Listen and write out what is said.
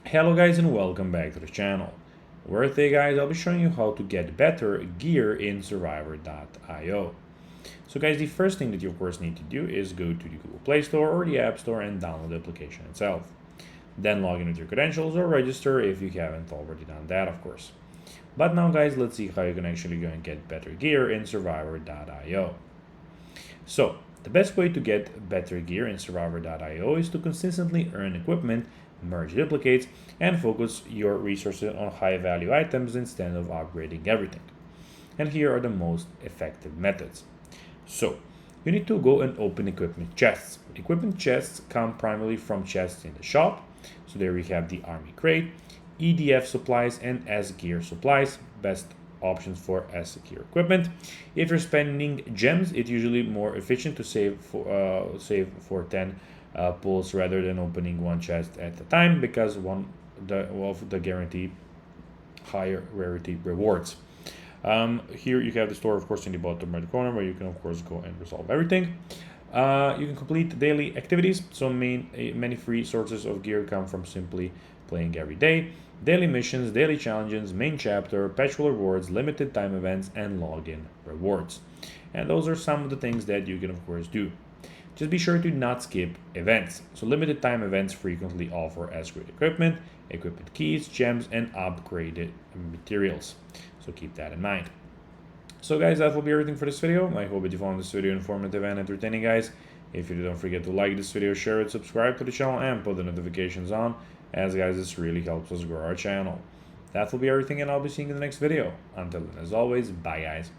Hello guys and welcome back to the channel, where today guys I'll be showing you how to get better gear in survivor.io. So guys, the first thing that you of course need to do is go to the Google Play Store or the App Store and download the application itself. Then log in with your credentials or register if you haven't already done that, of course. But now guys, let's see how you can actually go and get better gear in survivor.io. So the best way to get better gear in survivor.io is to consistently earn equipment, merge duplicates, and focus your resources on high value items instead of upgrading everything. And here are the most effective methods. So, you need to go and open equipment chests. Equipment chests come primarily from chests in the shop. So there we have the army crate, EDF supplies, and S gear supplies. Best options for S gear equipment. If you're spending gems, it's usually more efficient to save for 10 pulls rather than opening one chest at a time, because one of the guaranteed higher rarity rewards. Here you have the store, of course, in the bottom right corner, where you can, of course, go and resolve everything. You can complete daily activities. So many free sources of gear come from simply playing every day. Daily missions, daily challenges, main chapter, perpetual rewards, limited time events, and login rewards. And those are some of the things that you can, of course, do. Just be sure to not skip events. So limited time events frequently offer S-grade equipment, equipment keys, gems, and upgraded materials. So keep that in mind. So guys, that will be everything for this video. I hope that you found this video informative and entertaining, guys. If you do, don't forget to like this video, share it, subscribe to the channel, and put the notifications on, as guys, this really helps us grow our channel. That will be everything, and I'll be seeing you in the next video. Until then, as always, bye guys.